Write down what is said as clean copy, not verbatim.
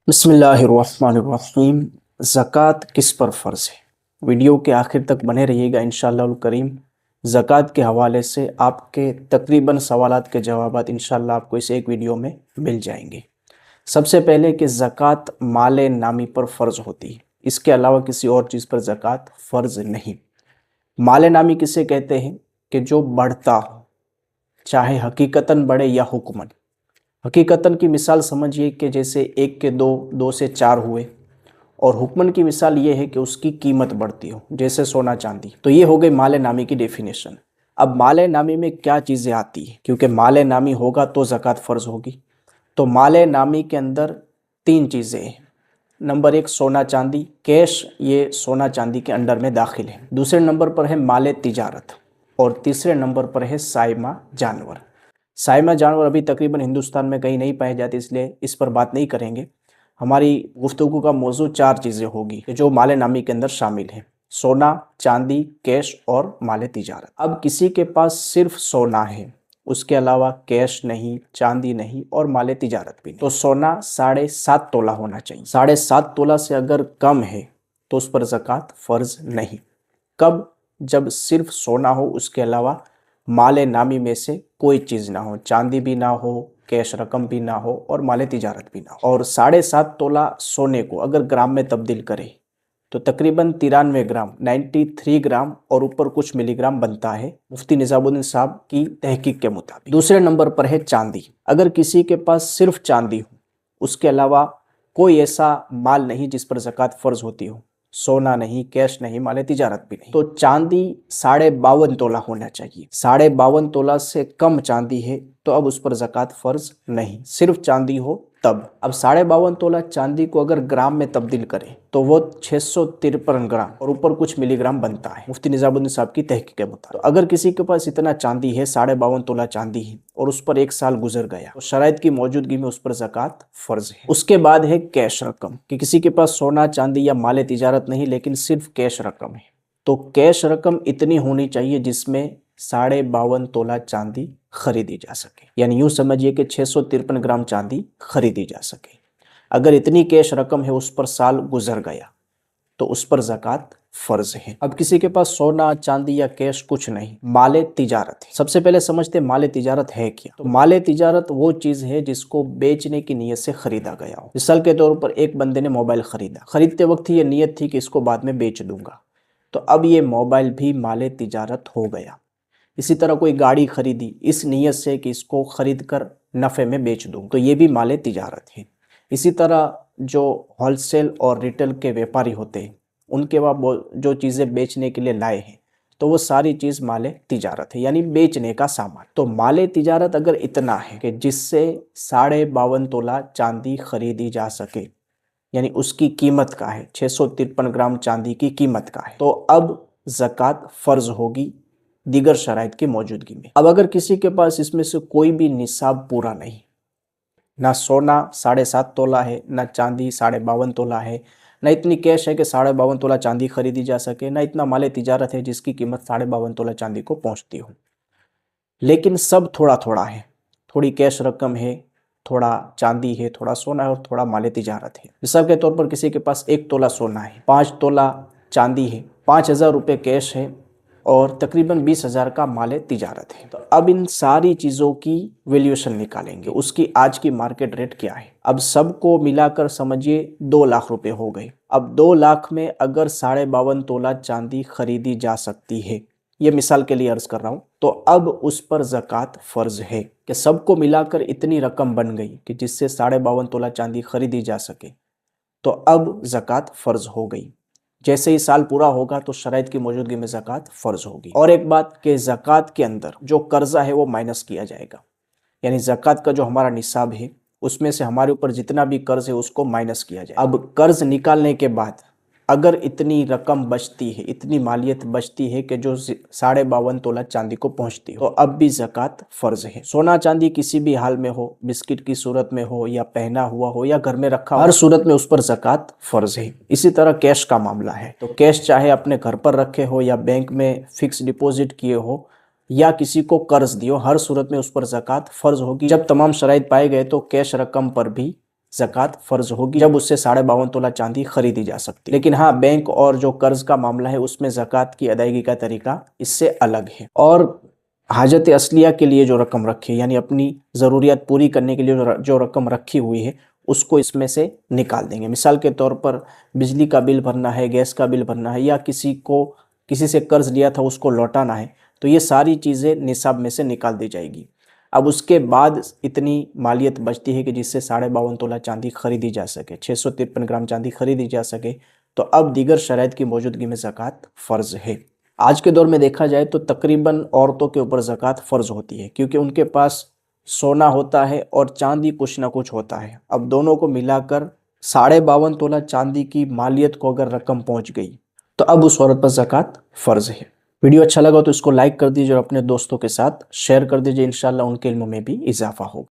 बिस्मिल्लाहिर्रहमानिर्रहीम। ज़कात किस पर फ़र्ज़ है? वीडियो के आखिर तक बने रहिएगा इंशाअल्लाहुल करीम। ज़कात के हवाले से आपके तकरीबन सवालात के जवाबात इंशाअल्लाह आपको इस एक वीडियो में मिल जाएंगे। सबसे पहले कि ज़कात माले नामी पर फ़र्ज़ होती है, इसके अलावा किसी और चीज़ पर ज़कात फ़र्ज़ नहीं। माले नामी किसे कहते हैं? कि जो बढ़ता हो, चाहे हकीकतन बढ़े या हुक्मन। हकीकतन की मिसाल समझिए कि जैसे एक के दो, दो से चार हुए, और हुक्मन की मिसाल ये है कि उसकी कीमत बढ़ती हो, जैसे सोना चांदी। तो ये हो गई माले नामी की डेफिनेशन। अब माले नामी में क्या चीज़ें आती है, क्योंकि माले नामी होगा तो ज़कात फ़र्ज़ होगी। तो माले नामी के अंदर तीन चीज़ें हैं। नंबर एक सोना चांदी, कैश, ये सोना चांदी के अंडर में दाखिल है। दूसरे नंबर पर है माले तिजारत, और तीसरे नंबर पर है साइमा जानवर। साइमा जानवर अभी तकरीबन हिंदुस्तान में कहीं नहीं पाए जाते, इसलिए इस पर बात नहीं करेंगे। हमारी गुफ्तगू का मौजू चार चीज़ें होगी जो माले नामी के अंदर शामिल हैं: सोना, चांदी, कैश और माले तिजारत। अब किसी के पास सिर्फ सोना है, उसके अलावा कैश नहीं, चांदी नहीं और माले तिजारत भी नहीं, तो सोना 7.5 तोला होना चाहिए। 7.5 तोला से अगर कम है तो उस पर ज़कात फ़र्ज़ नहीं। कब? जब सिर्फ सोना हो, उसके अलावा माले नामी में से कोई चीज़ ना हो, चांदी भी ना हो, कैश रकम भी ना हो और माले तिजारत भी ना हो। और 7.5 तोला सोने को अगर ग्राम में तब्दील करें तो तकरीबन 93 ग्राम, 93 ग्राम और ऊपर कुछ मिलीग्राम बनता है, मुफ्ती निज़ामुद्दीन साहब की तहकीक के मुताबिक। दूसरे नंबर पर है चांदी। अगर किसी के पास सिर्फ चांदी हो, उसके अलावा कोई ऐसा माल नहीं जिस पर ज़कात फ़र्ज़ होती हो, सोना नहीं, कैश नहीं, माले तिजारत भी नहीं, तो चांदी 52.5 तोला होना चाहिए। 52.5 तोला से कम चांदी है तो अब उस पर ज़कात फ़र्ज़ नहीं, सिर्फ चांदी हो तब। अब 52.5 तोला चांदी को अगर ग्राम में तब्दील करें तो वो 653 ग्राम और ऊपर कुछ मिलीग्राम बनता है, मुफ्ती निज़ामुद्दीन साहब की तहकीक के मुताबिक। तो अगर किसी के पास इतना चांदी है, 52.5 तोला चांदी है, और उस पर 1 साल गुजर गया, तो शराइत की मौजूदगी में उस पर ज़कात फ़र्ज़ है। उसके बाद है कैश रकम, कि किसी के पास सोना चांदी या माले तिजारत नहीं, लेकिन सिर्फ कैश रकम है। तो कैश रकम इतनी होनी चाहिए जिसमें 52.5 तोला चांदी खरीदी जा सके, यानी यूं समझिए कि 653 ग्राम चांदी खरीदी जा सके। अगर इतनी कैश रकम है, उस पर साल गुजर गया, तो उस पर ज़कात फ़र्ज है। अब किसी के पास सोना चांदी या कैश कुछ नहीं, माले तिजारत है। सबसे पहले समझते माले तिजारत है क्या। तो माले तिजारत वो चीज़ है जिसको बेचने की नीयत से खरीदा गया हो। मिसाल के तौर पर एक बंदे ने मोबाइल खरीदा, खरीदते वक्त ही ये नीयत थी कि इसको बाद में बेच दूंगा, तो अब ये मोबाइल भी माले तिजारत हो गया। इसी तरह कोई गाड़ी खरीदी इस नीयत से कि इसको खरीद कर नफ़े में बेच दूँ, तो ये भी माले तिजारत है। इसी तरह जो होलसेल और रिटेल के व्यापारी होते हैं, उनके वहाँ जो चीज़ें बेचने के लिए लाए हैं, तो वो सारी चीज़ माले तिजारत है, यानी बेचने का सामान। तो माले तिजारत अगर इतना है कि जिससे 52.5 तोला चांदी खरीदी जा सके, यानी उसकी कीमत का है, 653 ग्राम चांदी की कीमत का है, तो अब ज़कात फ़र्ज़ होगी दीगर शराइत की मौजूदगी में। अब अगर किसी के पास इसमें से कोई भी निसाब पूरा नहीं, ना सोना 7.5 तोला है, ना चांदी 52.5 तोला है, ना इतनी कैश है कि 52.5 तोला चांदी खरीदी जा सके, ना इतना माले तिजारत है जिसकी कीमत 52.5 तोला चांदी को पहुंचती हो, लेकिन सब थोड़ा थोड़ा है, थोड़ी कैश रकम है, थोड़ा चांदी है, थोड़ा सोना है और थोड़ा माले तिजारत है। मिसाल के तौर पर किसी के पास 1 तोला सोना है, 5 तोला चांदी है, 5,000 रुपये कैश है और तकरीबन 20,000 का माले तिजारत है। तो अब इन सारी चीज़ों की वैल्यूएशन निकालेंगे, उसकी आज की मार्केट रेट क्या है। अब सबको मिलाकर समझिए 2 लाख रुपए हो गए। अब 2 लाख में अगर 52.5 तोला चांदी खरीदी जा सकती है, ये मिसाल के लिए अर्ज कर रहा हूँ, तो अब उस पर ज़कात फ़र्ज़ है कि सबको मिलाकर इतनी रकम बन गई कि जिससे 52.5 तोला चांदी खरीदी जा सके, तो अब ज़कात फ़र्ज़ हो गई। जैसे ही साल पूरा होगा तो शराइत की मौजूदगी में ज़कात फ़र्ज़ होगी। और एक बात कि ज़कात के अंदर जो कर्ज़ा है वो माइनस किया जाएगा, यानी ज़कात का जो हमारा निसाब है उसमें से हमारे ऊपर जितना भी कर्ज़ है उसको माइनस किया जाए। अब कर्ज़ निकालने के बाद अगर इतनी रकम बचती है, इतनी मालियत बचती है कि जो 52.5 तोला चांदी को पहुंचती हो, तो अब भी ज़कात फ़र्ज़ है। सोना चांदी किसी भी हाल में हो, बिस्किट की सूरत में हो या पहना हुआ हो या घर में रखा हो, हर सूरत में उस पर ज़कात फ़र्ज़ है। इसी तरह कैश का मामला है, तो कैश चाहे अपने घर पर रखे हो या बैंक में फ़िक्स डिपॉजिट किए हो या किसी को कर्ज दियो, हर सूरत में उस पर ज़कात फ़र्ज़ होगी। जब तमाम शराइत पाए गए तो कैश रकम पर भी ज़कात फ़र्ज होगी जब उससे 52.5 तोला चांदी खरीदी जा सकती है। लेकिन हाँ, बैंक और जो कर्ज का मामला है उसमें ज़कात की अदायगी का तरीका इससे अलग है। और हाजत असलिया के लिए जो रकम रखी है, यानी अपनी ज़रूरियात पूरी करने के लिए जो रकम रखी हुई है उसको इसमें से निकाल देंगे। मिसाल के तौर पर बिजली का बिल भरना है, गैस का बिल भरना है, या किसी से कर्ज लिया था उसको लौटाना है, तो ये सारी चीज़ें निसाब में से निकाल दी जाएगी। अब उसके बाद इतनी मालियत बचती है कि जिससे 52.5 तोला चांदी खरीदी जा सके, 653 ग्राम चांदी खरीदी जा सके, तो अब दीगर शराइत की मौजूदगी में ज़कात फ़र्ज है। आज के दौर में देखा जाए तो तकरीबन औरतों के ऊपर ज़कात फ़र्ज होती है, क्योंकि उनके पास सोना होता है और चांदी कुछ ना कुछ होता है। अब दोनों को मिलाकर 52.5 तोला चांदी की मालियत को अगर रकम पहुंच गई तो अब उस औरत पर ज़कात फ़र्ज है। वीडियो अच्छा लगा तो इसको लाइक कर दीजिए और अपने दोस्तों के साथ शेयर कर दीजिए। इंशाल्लाह उनके इल्म में भी इजाफा होगा।